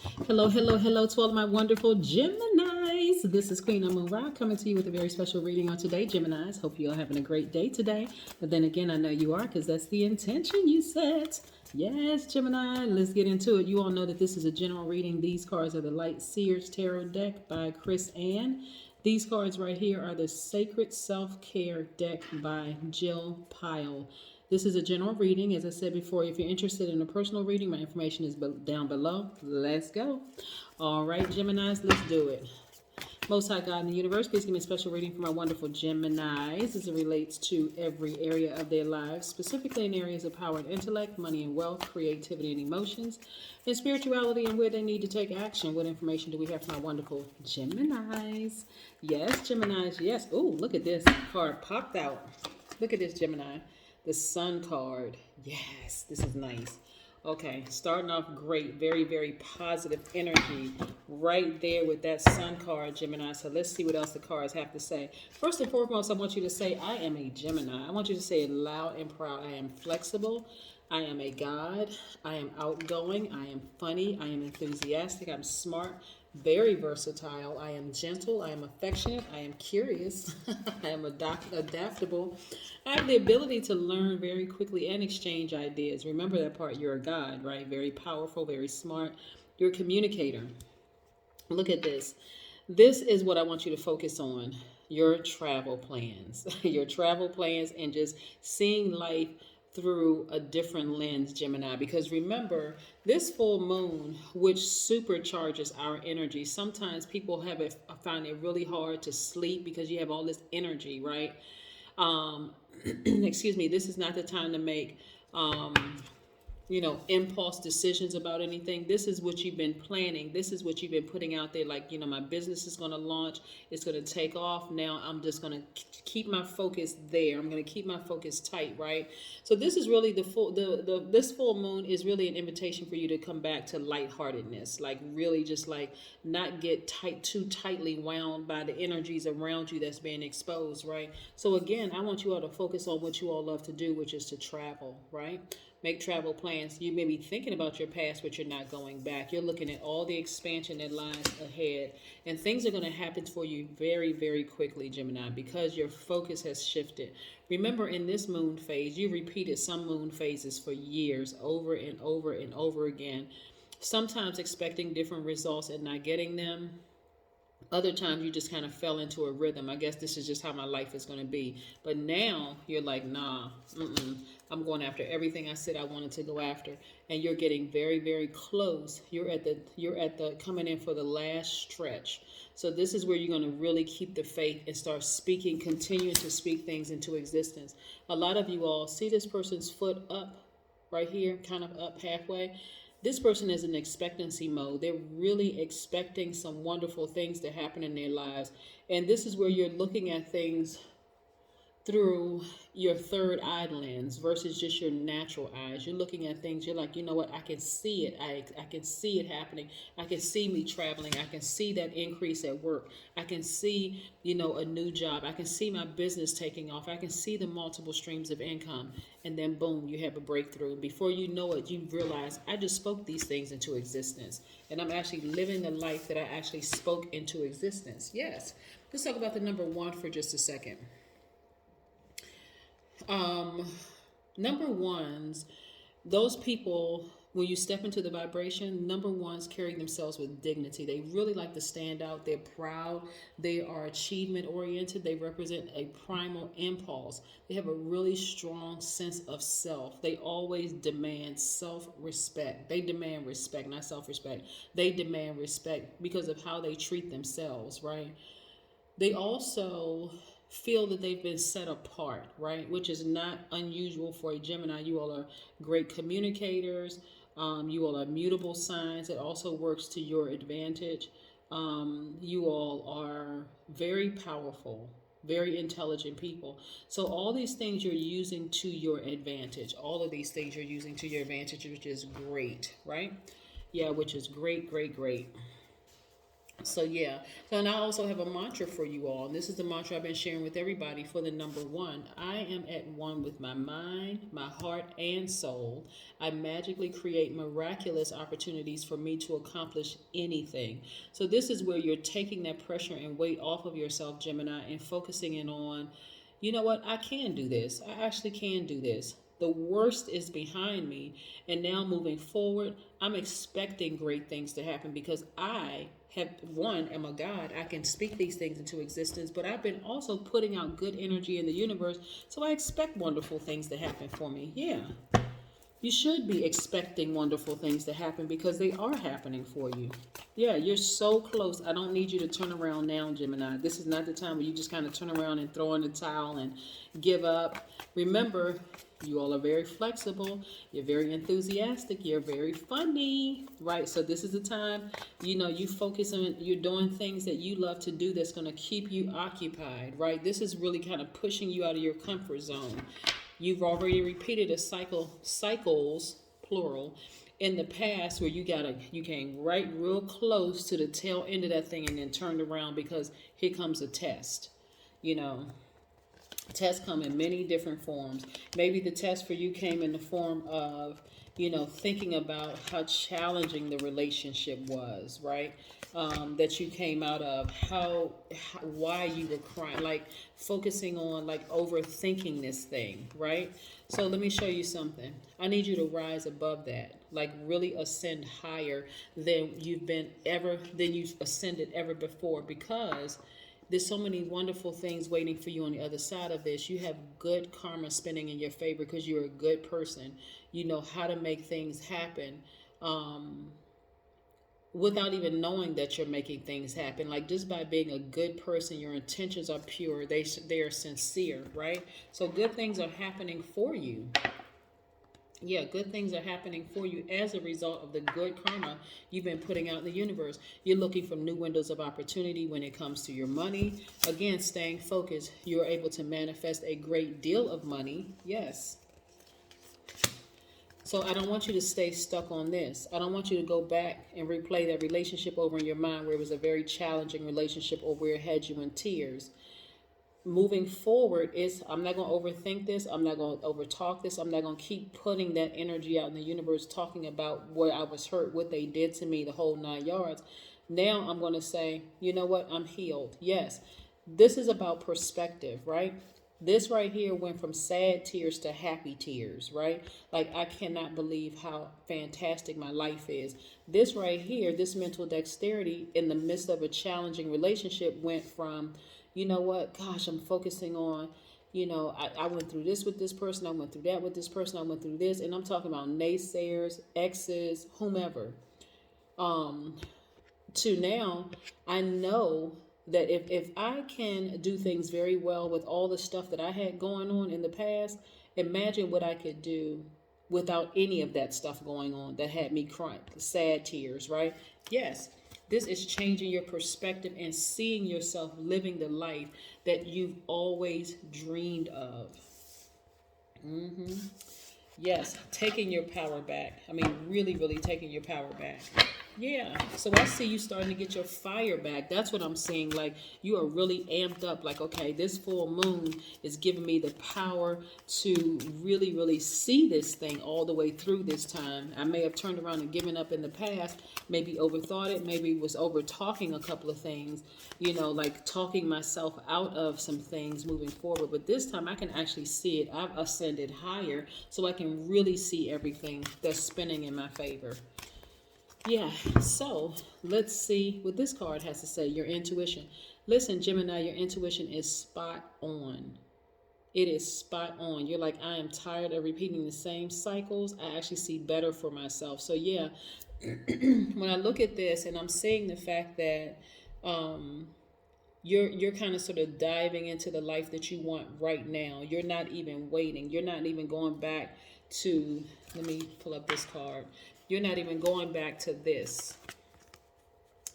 Hello, hello, hello to all of my wonderful Geminis. This is Queen Amun Ra coming to you with a very special reading on today, Geminis. Hope you're having a great day today. But then again, I know you are because that's the intention you set. Yes, Gemini, let's get into it. You all know that this is a general reading. These cards are the Light Seers Tarot deck by Chris Ann. These cards right here are the Sacred Self-Care deck by Jill Pyle. This is a general reading. As I said before, if you're interested in a personal reading, my information is down below. Let's go. All right, Geminis, let's do it. Most High God in the universe, please give me a special reading for my wonderful Geminis as it relates to every area of their lives, specifically in areas of power and intellect, money and wealth, creativity and emotions, and spirituality, and where they need to take action. What information do we have for my wonderful Geminis? Yes, Geminis, yes. Oh, look at this card popped out. Look at this, Gemini. The Sun card. Yes, this is nice. Okay, starting off great. Very, very positive energy right there with that Sun card, Gemini. So let's see what else the cards have to say. First and foremost, I want you to say, I am a Gemini. I want you to say it loud and proud. I am flexible. I am a God. I am outgoing. I am funny. I am enthusiastic. I'm smart. Very versatile. I am gentle. I am affectionate. I am curious. I am adaptable. I have the ability to learn very quickly and exchange ideas. Remember that part. You're a God, right? Very powerful, very smart. You're a communicator. Look at this. This is what I want you to focus on. Your travel plans. Your travel plans and just seeing life through a different lens, Gemini. Because remember, this full moon, which supercharges our energy, sometimes people find it really hard to sleep because you have all this energy, right? Excuse me, this is not the time to make impulse decisions about anything. This is what you've been planning. This is what you've been putting out there. Like, my business is going to launch. It's going to take off. Now I'm just going to keep my focus there. I'm going to keep my focus tight, right? So this is really this full moon is really an invitation for you to come back to lightheartedness. Like really just like not get too tightly wound by the energies around you that's being exposed, right? So again, I want you all to focus on what you all love to do, which is to travel, right? Make travel plans. You may be thinking about your past, but you're not going back. You're looking at all the expansion that lies ahead. And things are going to happen for you very, very quickly, Gemini, because your focus has shifted. Remember, in this moon phase, you repeated some moon phases for years, over and over and over again, sometimes expecting different results and not getting them. Other times you just kind of fell into a rhythm. I guess this is just how my life is going to be. But now you're like, nah, I'm going after everything I said I wanted to go after. And you're getting very, very close. You're at the coming in for the last stretch. So this is where you're going to really keep the faith and start speaking, continuing to speak things into existence. A lot of you all see this person's foot up right here, kind of up halfway. This person is in expectancy mode. They're really expecting some wonderful things to happen in their lives. And this is where you're looking at things through your third eye lens versus just your natural eyes. You're looking at things, you're like, you know what, I can see it. I can see it happening. I can see me traveling. I can see that increase at work. I can see, a new job. I can see my business taking off. I can see the multiple streams of income. And then boom, you have a breakthrough. Before you know it, you realize I just spoke these things into existence. And I'm actually living the life that I actually spoke into existence. Yes. Let's talk about the number one for just a second. Number ones, those people, when you step into the vibration, number ones carry themselves with dignity. They really like to stand out. They're proud. They are achievement oriented. They represent a primal impulse. They have a really strong sense of self. They always demand self-respect. They demand respect, not self-respect. They demand respect because of how they treat themselves, right? They also feel that they've been set apart, right? Which is not unusual for a Gemini. You all are great communicators. You all are mutable signs. It also works to your advantage. You all are very powerful, very intelligent people. So all these things you're using to your advantage. All of these things you're using to your advantage, which is great, right? Yeah, which is great, great, great. So yeah. So and I also have a mantra for you all. And this is the mantra I've been sharing with everybody for the number one. I am at one with my mind, my heart, and soul. I magically create miraculous opportunities for me to accomplish anything. So this is where you're taking that pressure and weight off of yourself, Gemini, and focusing in on, you know what, I can do this. I actually can do this. The worst is behind me. And now moving forward, I'm expecting great things to happen because I have, one, am a God. I can speak these things into existence, but I've been also putting out good energy in the universe. So I expect wonderful things to happen for me. Yeah. You should be expecting wonderful things to happen because they are happening for you. Yeah, you're so close. I don't need you to turn around now, Gemini. This is not the time where you just kind of turn around and throw in the towel and give up. Remember, you all are very flexible. You're very enthusiastic. You're very funny, right? So this is the time, you focus on, you're doing things that you love to do that's going to keep you occupied, right? This is really kind of pushing you out of your comfort zone. You've already repeated cycles, plural, in the past where you came right real close to the tail end of that thing and then turned around because here comes a test. Tests come in many different forms. Maybe the test for you came in the form of, thinking about how challenging the relationship was, right? That you came out of, why you were crying, like focusing on, like overthinking this thing, right? So let me show you something. I need you to rise above that, like really ascend higher than you've ascended ever before, because there's so many wonderful things waiting for you on the other side of this. You have good karma spinning in your favor because you're a good person. You know how to make things happen without even knowing that you're making things happen. Like just by being a good person, your intentions are pure. They are sincere, right? So good things are happening for you. Yeah, good things are happening for you as a result of the good karma you've been putting out in the universe. You're looking for new windows of opportunity when it comes to your money. Again, staying focused, you're able to manifest a great deal of money. Yes. So I don't want you to stay stuck on this. I don't want you to go back and replay that relationship over in your mind where it was a very challenging relationship or where it had you in tears. Moving forward is, I'm not going to overthink this. I'm not going to overtalk this. I'm not going to keep putting that energy out in the universe talking about where I was hurt, what they did to me, the whole 9 yards. Now I'm going to say, you know what? I'm healed. Yes. This is about perspective, right? This right here went from sad tears to happy tears, right? Like, I cannot believe how fantastic my life is. This right here, this mental dexterity in the midst of a challenging relationship went from, you know what, gosh, I'm focusing on, I went through this with this person, I went through that with this person, I went through this, and I'm talking about naysayers, exes, whomever. To now, I know that if I can do things very well with all the stuff that I had going on in the past, imagine what I could do without any of that stuff going on that had me crying, sad tears, right? Yes. This is changing your perspective and seeing yourself living the life that you've always dreamed of. Yes, taking your power back. I mean, really, really taking your power back. Yeah, so I see you starting to get your fire back. That's what I'm seeing. Like, you are really amped up. Like, okay, this full moon is giving me the power to really, really see this thing all the way through this time. I may have turned around and given up in the past, maybe overthought it, maybe was over talking a couple of things, like talking myself out of some things moving forward. But this time I can actually see it. I've ascended higher, so I can really see everything that's spinning in my favor. Yeah, so let's see what this card has to say. Your intuition. Listen, Gemini, your intuition is spot on. It is spot on. You're like, I am tired of repeating the same cycles. I actually see better for myself. So yeah, when I look at this and I'm seeing the fact that you're kind of sort of diving into the life that you want right now. You're not even waiting. You're not even going back to, let me pull up this card. You're not even going back to this.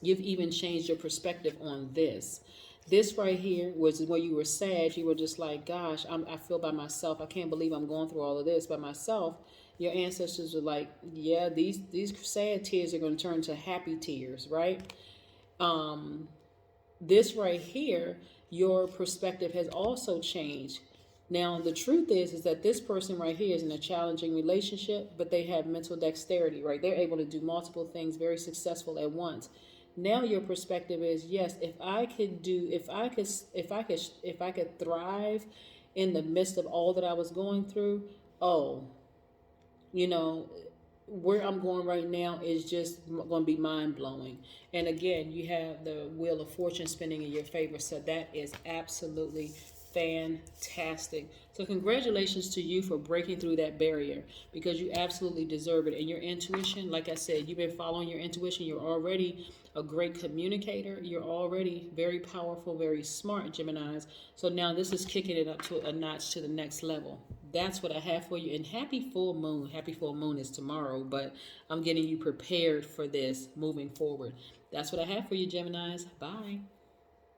You've even changed your perspective on this. This right here was where you were sad. You were just like, gosh, I feel by myself. I can't believe I'm going through all of this by myself. Your ancestors are like, yeah, these sad tears are going to turn to happy tears, right? This right here, your perspective has also changed. Now, the truth is that this person right here is in a challenging relationship, but they have mental dexterity, right? They're able to do multiple things very successful at once. Now your perspective is, yes, if I could thrive in the midst of all that I was going through, oh, you know, where I'm going right now is just going to be mind blowing. And again, you have the wheel of fortune spinning in your favor. So that is absolutely fantastic. So congratulations to you for breaking through that barrier, because you absolutely deserve it. And your intuition, like I said, you've been following your intuition. You're already a great communicator. You're already very powerful, very smart, Geminis. So now this is kicking it up to a notch to the next level. That's what I have for you. And happy full moon. Happy full moon is tomorrow, but I'm getting you prepared for this moving forward. That's what I have for you, Geminis. Bye.